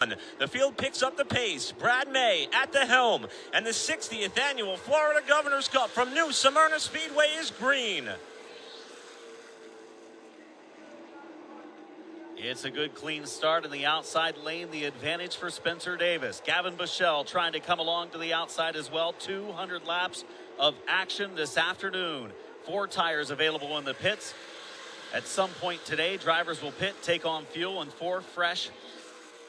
The field picks up the pace. Brad May at the helm. And the 60th annual Florida Governor's Cup from New Smyrna Speedway is green. It's a good clean start in the outside lane. The advantage for Spencer Davis. Gavin Bichelle trying to come along to the outside as well. 200 laps of action this afternoon. 4 tires available in the pits. At some point today, drivers will pit, take on fuel, and 4 fresh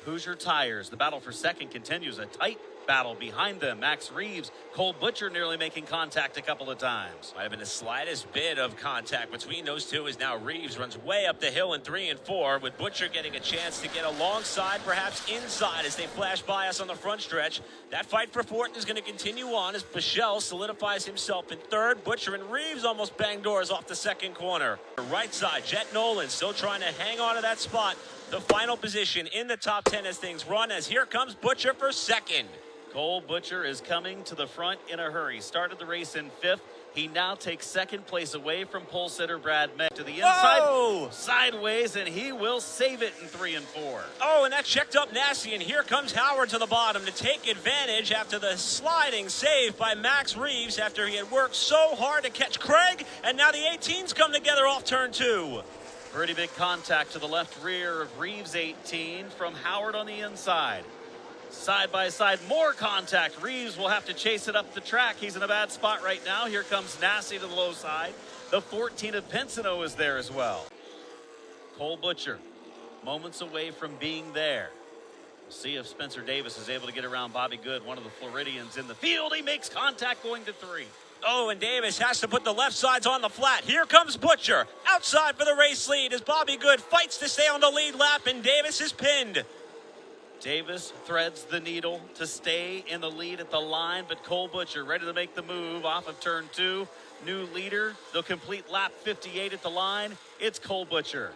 Hoosier tires. The battle for second continues. A tight battle behind them. Max Reeves, Cole Butcher nearly making contact a couple of times. Might have been the slightest bit of contact between those two, as now Reeves runs way up the hill in 3 and 4, with Butcher getting a chance to get alongside, perhaps inside, as they flash by us on the front stretch. That fight for fourth is going to continue on as Bichelle solidifies himself in third. Butcher and Reeves almost bang doors off the second corner. Right side, Jet Nolan still trying to hang on to that spot. The final position in the top 10 as things run, as here comes Butcher for second. Cole Butcher is coming to the front in a hurry. Started the race in 5th. He now takes second place away from pole sitter Brad May. To the inside, Whoa! Sideways, and he will save it in 3 and 4. Oh, and that checked up nasty, and here comes Howard to the bottom to take advantage after the sliding save by Max Reeves after he had worked so hard to catch Craig, and now the 18s come together off turn 2. Pretty big contact to the left rear of Reeves 18 from Howard on the inside. Side by side, more contact. Reeves will have to chase it up the track. He's in a bad spot right now. Here comes Nasty to the low side. The 14 of Pinsino is there as well. Cole Butcher, moments away from being there. We'll see if Spencer Davis is able to get around Bobby Good, one of the Floridians in the field. He makes contact going to 3. Oh, and Davis has to put the left sides on the flat. Here comes Butcher. Outside for the race lead as Bobby Good fights to stay on the lead lap, and Davis is pinned. Davis threads the needle to stay in the lead at the line, but Cole Butcher ready to make the move off of turn 2. New leader. They'll complete lap 58 at the line. It's Cole Butcher.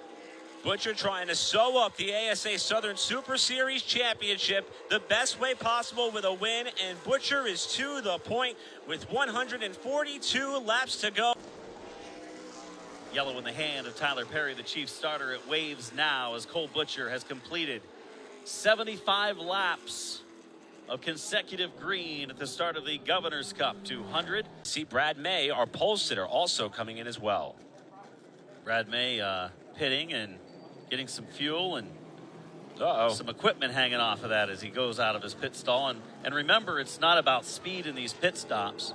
Butcher trying to sew up the ASA Southern Super Series Championship the best way possible with a win, and Butcher is to the point with 142 laps to go. Yellow in the hand of Tyler Perry, the chief starter. It waves now as Cole Butcher has completed 75 laps of consecutive green at the start of the Governor's Cup 200. See Brad May, our pole sitter, also coming in as well. Brad May pitting and getting some fuel and some equipment hanging off of that as he goes out of his pit stall. And remember, it's not about speed in these pit stops.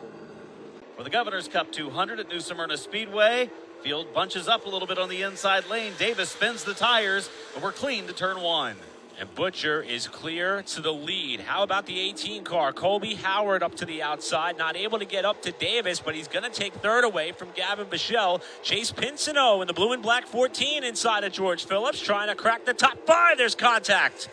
For the Governor's Cup 200 at New Smyrna Speedway, field bunches up a little bit on the inside lane. Davis spins the tires, but we're clean to turn 1. And Butcher is clear to the lead. How about the 18 car? Colby Howard up to the outside, not able to get up to Davis, but he's going to take third away from Gavin Bichelle. Chase Pinsino in the blue and black 14 inside of George Phillips, trying to crack the top 5. There's contact.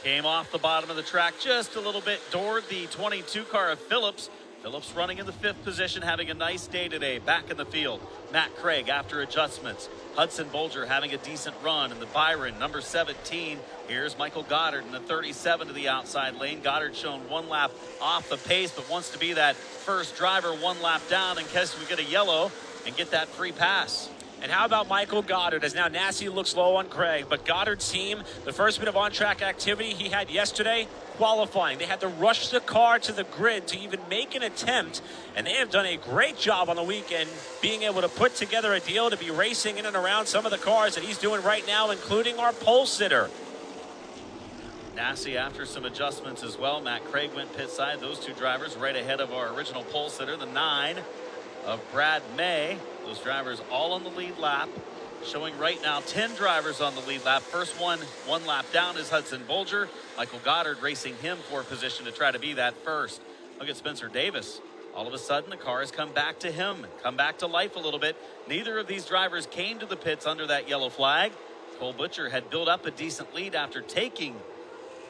Came off the bottom of the track just a little bit. Doored the 22 car of Phillips. Phillips running in the 5th position, having a nice day today. Back in the field, Matt Craig after adjustments. Hudson Bolger having a decent run in the Byron, number 17. Here's Michael Goddard in the 37 to the outside lane. Goddard shown 1 lap off the pace, but wants to be that first driver 1 lap down in case we get a yellow and get that free pass. And how about Michael Goddard, as now Nasty looks low on Craig, but Goddard's team, the first bit of on-track activity he had yesterday, qualifying. They had to rush the car to the grid to even make an attempt, and they have done a great job on the weekend being able to put together a deal to be racing in and around some of the cars that he's doing right now, including our pole sitter. Nasty after some adjustments as well. Matt Craig went pit side. Those 2 drivers right ahead of our original pole sitter, the 9 of Brad May. Those drivers all on the lead lap. Showing right now 10 drivers on the lead lap. First one lap down is Hudson Bolger. Michael Goddard racing him for position to try to be that first. Look at Spencer Davis. All of a sudden, the car has come back to him, come back to life a little bit. Neither of these drivers came to the pits under that yellow flag. Cole Butcher had built up a decent lead after taking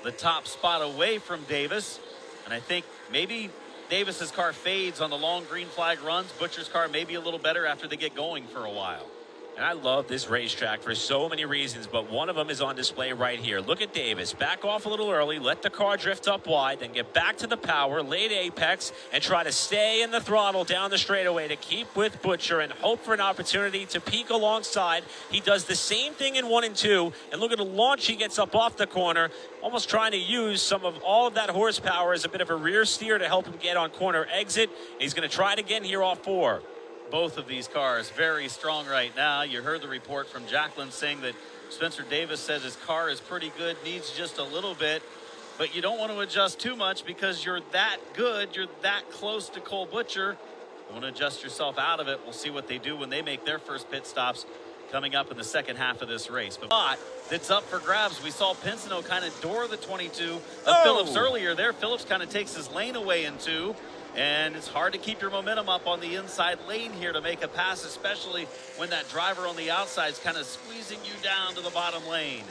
the top spot away from Davis. And I think maybe Davis's car fades on the long green flag runs. Butcher's car may be a little better after they get going for a while. And I love this racetrack for so many reasons, but one of them is on display right here. Look at Davis. Back off a little early, let the car drift up wide, then get back to the power, late apex, and try to stay in the throttle down the straightaway to keep with Butcher and hope for an opportunity to peak alongside. He does the same thing in 1 and 2, and look at the launch he gets up off the corner, almost trying to use some of all of that horsepower as a bit of a rear steer to help him get on corner exit. He's going to try it again here off 4. Both of these cars very strong right now. You heard the report from Jacqueline saying that Spencer Davis says his car is pretty good, needs just a little bit, but you don't want to adjust too much because you're that good, you're that close to Cole Butcher. You want to adjust yourself out of it. We'll see what they do when they make their first pit stops coming up in the second half of this race. But it's up for grabs. We saw Pinsino kind of door the 22 of Phillips earlier there. Phillips kind of takes his lane away in 2. And it's hard to keep your momentum up on the inside lane here to make a pass, especially when that driver on the outside is kind of squeezing you down to the bottom lane.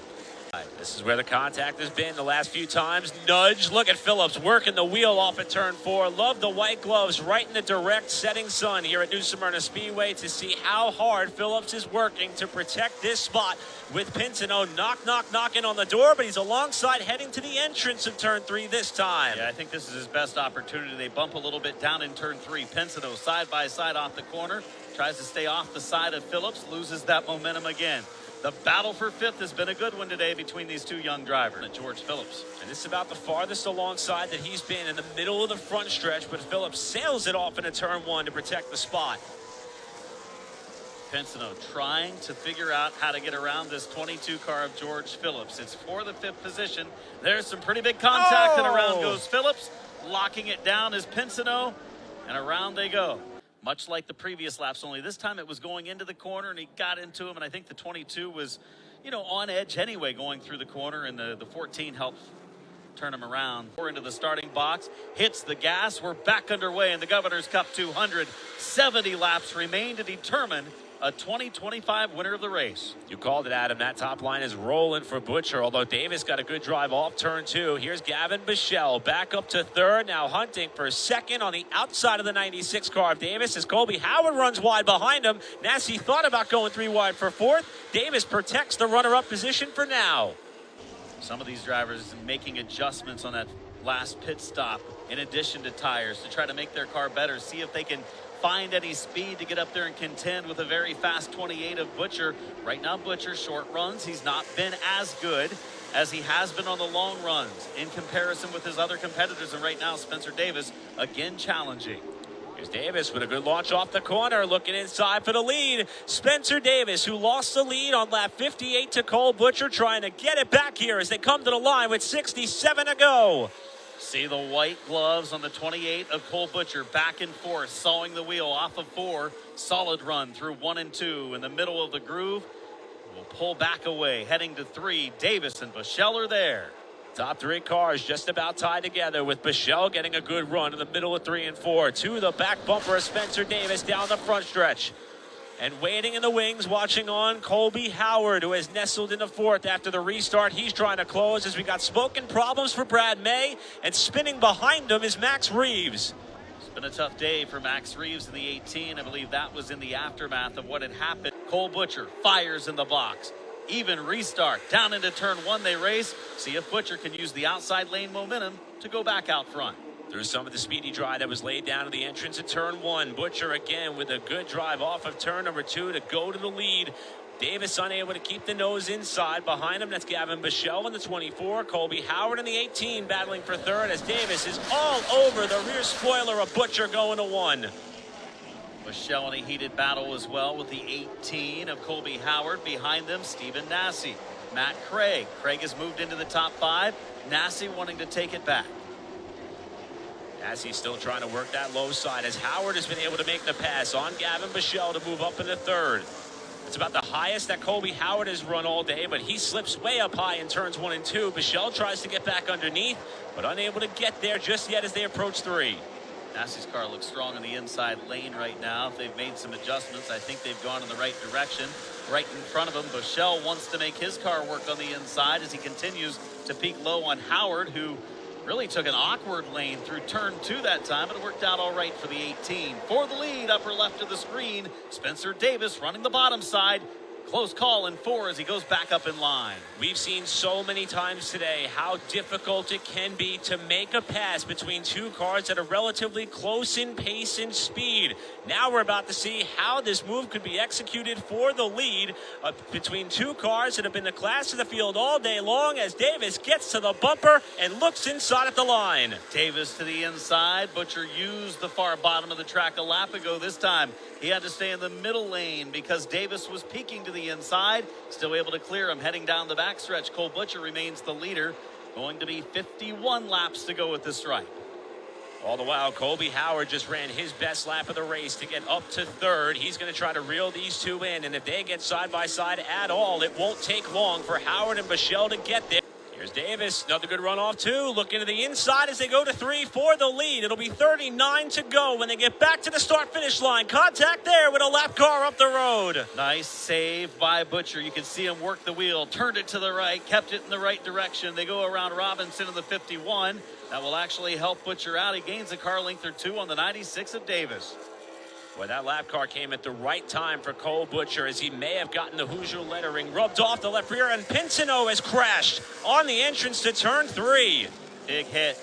This is where the contact has been the last few times. Nudge. Look at Phillips working the wheel off at turn 4. Love the white gloves right in the direct setting sun here at New Smyrna Speedway to see how hard Phillips is working to protect this spot with Pinsino knocking on the door, but he's alongside heading to the entrance of turn 3 this time. Yeah, I think this is his best opportunity. They bump a little bit down in turn 3. Pinsino side by side off the corner, tries to stay off the side of Phillips, loses that momentum again. The battle for 5th has been a good one today between these two young drivers. George Phillips. And this is about the farthest alongside that he's been in the middle of the front stretch, but Phillips sails it off into turn 1 to protect the spot. Pinsino trying to figure out how to get around this 22 car of George Phillips. It's for the 5th position. There's some pretty big contact, and around goes Phillips. Locking it down is Pinsino, and around they go. Much like the previous laps, only this time it was going into the corner, and he got into him, and I think the 22 was, on edge anyway going through the corner, and the 14 helped turn him around. We're into the starting box, hits the gas. We're back underway in the Governor's Cup 200. 70 laps remain to determine a 2025 winner of the race. You called it, Adam. That top line is rolling for Butcher, although Davis got a good drive off turn 2. Here's Gavin Bichelle back up to 3rd, now hunting for 2nd on the outside of the 96 car of Davis as Colby Howard runs wide behind him. Nassi thought about going 3 wide for 4th. Davis protects the runner-up position for now. Some of these drivers making adjustments on that last pit stop in addition to tires to try to make their car better, see if they can find any speed to get up there and contend with a very fast 28 of Butcher. Right now, Butcher short runs. He's not been as good as he has been on the long runs in comparison with his other competitors. And right now, Spencer Davis again challenging. Here's Davis with a good launch off the corner, looking inside for the lead. Spencer Davis, who lost the lead on lap 58 to Cole Butcher, trying to get it back here as they come to the line with 67 to go. See the white gloves on the 28 of Cole Butcher, back and forth, sawing the wheel off of 4. Solid run through 1 and 2 in the middle of the groove. We'll pull back away, heading to 3. Davis and Bichelle are there. Top 3 cars just about tied together, with Bichelle getting a good run in the middle of 3 and 4. To the back bumper of Spencer Davis down the front stretch. And waiting in the wings, watching on, Colby Howard, who has nestled in the 4th after the restart. He's trying to close as we got smoking problems for Brad May, and spinning behind him is Max Reeves. It's been a tough day for Max Reeves in the 18. I believe that was in the aftermath of what had happened. Cole Butcher fires in the box. Even restart. Down into turn 1 they race. See if Butcher can use the outside lane momentum to go back out front. Through some of the speedy drive that was laid down to the entrance of turn 1. Butcher again with a good drive off of turn number 2 to go to the lead. Davis unable to keep the nose inside. Behind him, that's Gavin Bichelle in the 24. Colby Howard in the 18 battling for 3rd as Davis is all over the rear spoiler of Butcher going to 1. Bichelle in a heated battle as well with the 18 of Colby Howard. Behind them, Stephen Nassi. Matt Craig. Craig has moved into the top 5. Nassi wanting to take it back. As he's still trying to work that low side, as Howard has been able to make the pass on Gavin Bichelle to move up into 3rd. It's about the highest that Colby Howard has run all day, but he slips way up high in turns 1 and 2. Bichelle tries to get back underneath, but unable to get there just yet as they approach 3. Nassi's car looks strong in the inside lane right now. They've made some adjustments. I think they've gone in the right direction. Right in front of him, Bichelle wants to make his car work on the inside as he continues to peak low on Howard, who really took an awkward lane through turn 2 that time, but it worked out all right for the 18. For the lead, upper left of the screen, Spencer Davis running the bottom side. Close call in 4 as he goes back up in line. We've seen so many times today how difficult it can be to make a pass between two cars that are relatively close in pace and speed. Now we're about to see how this move could be executed for the lead between two cars that have been the class of the field all day long, as Davis gets to the bumper and looks inside at the line. Davis to the inside. Butcher used the far bottom of the track a lap ago. This time he had to stay in the middle lane because Davis was peeking to the inside. Still able to clear him heading down the backstretch. Cole Butcher remains the leader. Going to be 51 laps to go at this stripe. All the while, Colby Howard just ran his best lap of the race to get up to third. He's going to try to reel these two in, and if they get side by side at all, it won't take long for Howard and Bichelle to get there. Here's Davis, another good run off too. Looking to the inside as they go to 3 for the lead. It'll be 39 to go when they get back to the start-finish line. Contact there with a lap car up the road. Nice save by Butcher. You can see him work the wheel, turned it to the right, kept it in the right direction. They go around Robinson in the 51. That will actually help Butcher out. He gains a car length or two on the 96 of Davis. Well, that lap car came at the right time for Cole Butcher, as he may have gotten the Hoosier lettering rubbed off the left rear, and Pinsino has crashed on the entrance to turn 3. Big hit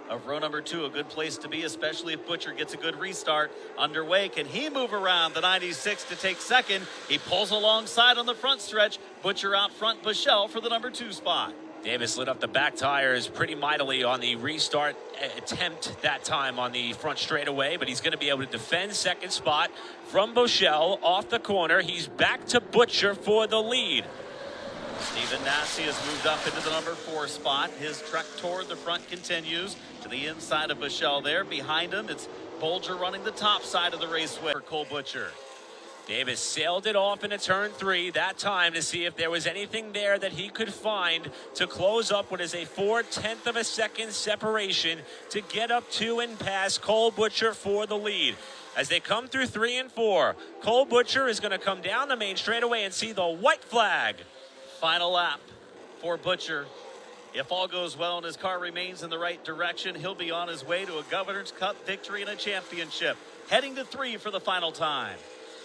of row number 2. A good place to be, especially if Butcher gets a good restart underway. Can he move around the 96 to take second? He pulls alongside on the front stretch. Butcher out front, Bichelle for the number 2 spot. Davis lit up the back tires pretty mightily on the restart attempt that time on the front straightaway, but he's going to be able to defend second spot from Bichelle off the corner. He's back to Butcher for the lead. Stephen Nasse has moved up into the number 4 spot. His trek toward the front continues to the inside of Bichelle there. Behind him, it's Bolger running the top side of the raceway for Cole Butcher. Davis sailed it off into turn 3 that time to see if there was anything there that he could find to close up what is a 4/10 of a second separation to get up to and past Cole Butcher for the lead. As they come through 3 and 4, Cole Butcher is going to come down the main straightaway and see the white flag. Final lap for Butcher. If all goes well and his car remains in the right direction, he'll be on his way to a Governor's Cup victory and a championship. Heading to 3 for the final time.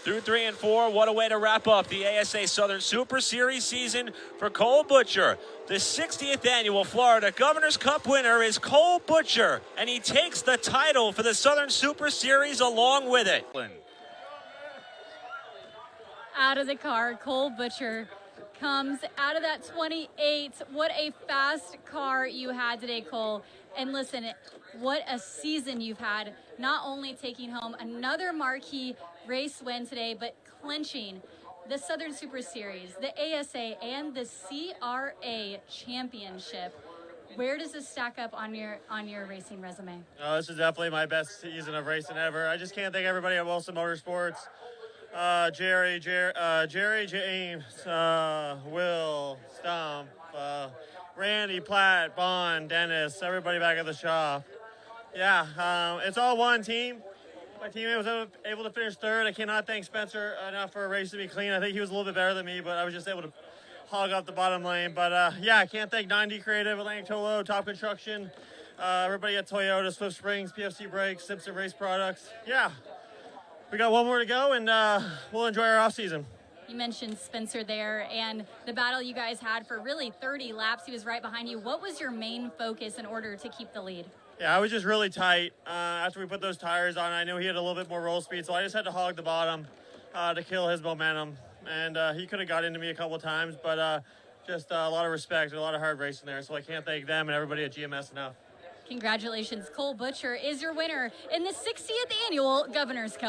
Through 3 and 4, what a way to wrap up the ASA Southern Super Series season for Cole Butcher. The 60th annual Florida Governor's Cup winner is Cole Butcher, and he takes the title for the Southern Super Series along with it. Out of the car, Cole Butcher comes out of that 28. What a fast car you had today, Cole. And listen, what a season you've had, not only taking home another marquee race win today, but clinching the Southern Super Series, the ASA, and the CRA Championship. Where does this stack up on your racing resume? Oh, this is definitely my best season of racing ever. I just can't thank everybody at Wilson Motorsports. Jerry, James, Will, Stump, Randy, Platt, Bond, Dennis, everybody back at the shop. Yeah, it's all one team. My teammate was able to finish third. I cannot thank Spencer enough for a race to be clean. I think he was a little bit better than me, but I was just able to hog up the bottom lane. But yeah, I can't thank 90 Creative, Atlantic Tolo, Top Construction, everybody at Toyota, Swift Springs, PFC Brakes, Simpson Race Products. Yeah, we got one more to go, and we'll enjoy our off season. You mentioned Spencer there and the battle you guys had for really 30 laps. He was right behind you. What was your main focus in order to keep the lead? Yeah, I was just really tight. After we put those tires on, I knew he had a little bit more roll speed, so I just had to hog the bottom to kill his momentum. And he could have got into me a couple of times, but just a lot of respect and a lot of hard racing there. So I can't thank them and everybody at GMS enough. Congratulations. Cole Butcher is your winner in the 60th annual Governor's Cup.